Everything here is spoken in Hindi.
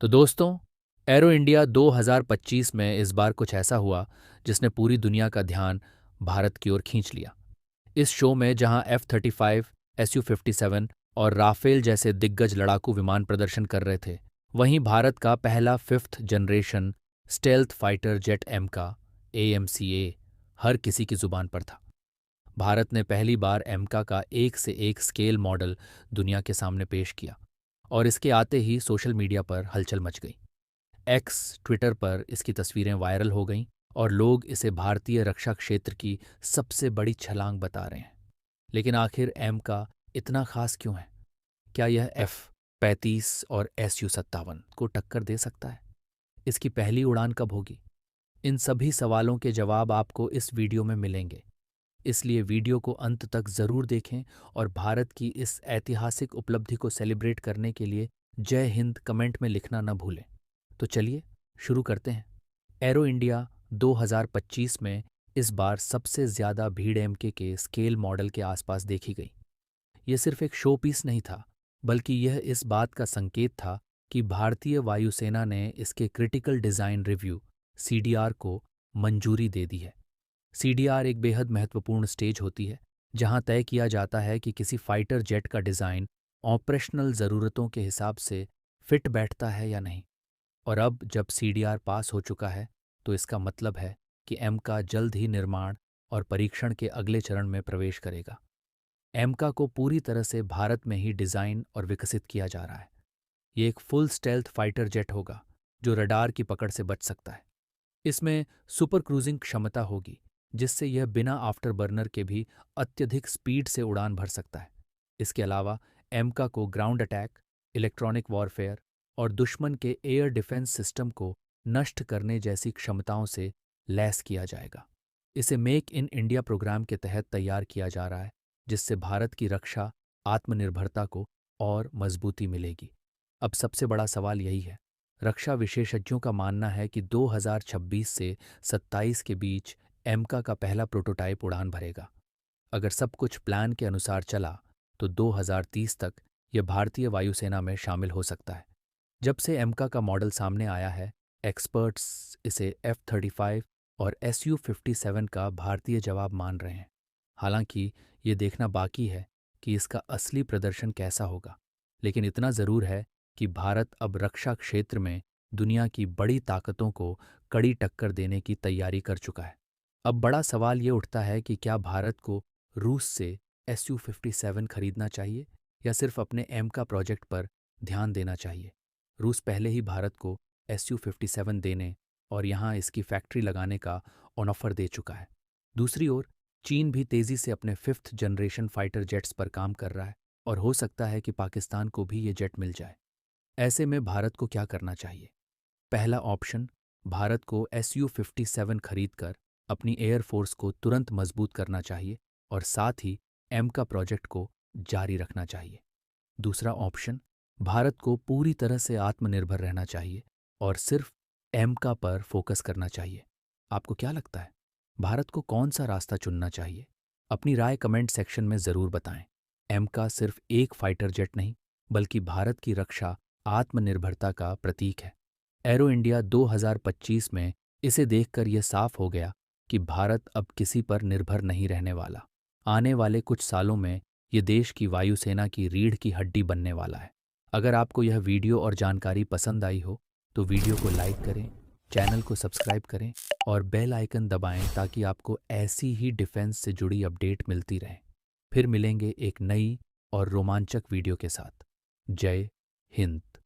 तो दोस्तों, एरो इंडिया 2025 में इस बार कुछ ऐसा हुआ जिसने पूरी दुनिया का ध्यान भारत की ओर खींच लिया। इस शो में जहां F-35, Su-57 और राफेल जैसे दिग्गज लड़ाकू विमान प्रदर्शन कर रहे थे, वहीं भारत का पहला fifth generation stealth fighter jet AMCA AMCA हर किसी की जुबान पर था। भारत ने पहली बार एमका का एक से एक स्केल मॉडल दुनिया के सामने पेश किया और इसके आते ही सोशल मीडिया पर हलचल मच गई। एक्स ट्विटर पर इसकी तस्वीरें वायरल हो गईं और लोग इसे भारतीय रक्षा क्षेत्र की सबसे बड़ी छलांग बता रहे हैं। लेकिन आखिर एम का इतना खास क्यों है? क्या यह F-35 और Su-57 को टक्कर दे सकता है? इसकी पहली उड़ान कब होगी? इन सभी सवालों के जवाब आपको इस वीडियो में मिलेंगे। इसलिए वीडियो को अंत तक ज़रूर देखें और भारत की इस ऐतिहासिक उपलब्धि को सेलिब्रेट करने के लिए जय हिंद कमेंट में लिखना न भूलें। तो चलिए शुरू करते हैं। एरो इंडिया 2025 में इस बार सबसे ज़्यादा भीड़ एमके के स्केल मॉडल के आसपास देखी गई। यह सिर्फ एक शो पीस नहीं था, बल्कि यह इस बात का संकेत था कि भारतीय वायुसेना ने इसके क्रिटिकल डिज़ाइन रिव्यू CDR को मंजूरी दे दी है। CDR एक बेहद महत्वपूर्ण स्टेज होती है जहां तय किया जाता है कि किसी फाइटर जेट का डिज़ाइन ऑपरेशनल ज़रूरतों के हिसाब से फिट बैठता है या नहीं। और अब जब CDR पास हो चुका है, तो इसका मतलब है कि एमका जल्द ही निर्माण और परीक्षण के अगले चरण में प्रवेश करेगा। एमका को पूरी तरह से भारत में ही डिज़ाइन और विकसित किया जा रहा है। ये एक फुल स्टेल्थ फाइटर जेट होगा जो रडार की पकड़ से बच सकता है। इसमें सुपर क्रूजिंग क्षमता होगी, जिससे यह बिना आफ्टर बर्नर के भी अत्यधिक स्पीड से उड़ान भर सकता है। इसके अलावा एमका को ग्राउंड अटैक, इलेक्ट्रॉनिक वॉरफेयर और दुश्मन के एयर डिफेंस सिस्टम को नष्ट करने जैसी क्षमताओं से लैस किया जाएगा। इसे मेक इन इंडिया प्रोग्राम के तहत तैयार किया जा रहा है, जिससे भारत की रक्षा आत्मनिर्भरता को और मजबूती मिलेगी। अब सबसे बड़ा सवाल यही है, रक्षा विशेषज्ञों का मानना है कि 2026 से 27 के बीच एमका का पहला प्रोटोटाइप उड़ान भरेगा। अगर सब कुछ प्लान के अनुसार चला, तो 2030 तक यह भारतीय वायुसेना में शामिल हो सकता है। जब से एमका का मॉडल सामने आया है, एक्सपर्ट्स इसे F-35 और Su-57 का भारतीय जवाब मान रहे हैं। हालांकि ये देखना बाकी है कि इसका असली प्रदर्शन कैसा होगा, लेकिन इतना ज़रूर है कि भारत अब रक्षा क्षेत्र में दुनिया की बड़ी ताकतों को कड़ी टक्कर देने की तैयारी कर चुका है। अब बड़ा सवाल ये उठता है कि क्या भारत को रूस से Su-57 खरीदना चाहिए या सिर्फ अपने एमका प्रोजेक्ट पर ध्यान देना चाहिए। रूस पहले ही भारत को Su-57 देने और यहाँ इसकी फैक्ट्री लगाने का ऑफर दे चुका है। दूसरी ओर चीन भी तेज़ी से अपने फिफ्थ जनरेशन फाइटर जेट्स पर काम कर रहा है और हो सकता है कि पाकिस्तान को भी ये जेट मिल जाए। ऐसे में भारत को क्या करना चाहिए? पहला ऑप्शन, भारत को Su-57 खरीदकर अपनी एयरफोर्स को तुरंत मजबूत करना चाहिए और साथ ही एमका प्रोजेक्ट को जारी रखना चाहिए। दूसरा ऑप्शन, भारत को पूरी तरह से आत्मनिर्भर रहना चाहिए और सिर्फ एमका पर फोकस करना चाहिए। आपको क्या लगता है, भारत को कौन सा रास्ता चुनना चाहिए? अपनी राय कमेंट सेक्शन में ज़रूर बताएं। एमका सिर्फ एक फाइटर जेट नहीं, बल्कि भारत की रक्षा आत्मनिर्भरता का प्रतीक है। एरो इंडिया 2025 में इसे देखकर यह साफ हो गया कि भारत अब किसी पर निर्भर नहीं रहने वाला। आने वाले कुछ सालों में ये देश की वायुसेना की रीढ़ की हड्डी बनने वाला है। अगर आपको यह वीडियो और जानकारी पसंद आई हो, तो वीडियो को लाइक करें, चैनल को सब्सक्राइब करें और बेल आइकन दबाएं ताकि आपको ऐसी ही डिफेंस से जुड़ी अपडेट मिलती रहे। फिर मिलेंगे एक नई और रोमांचक वीडियो के साथ। जय हिंद।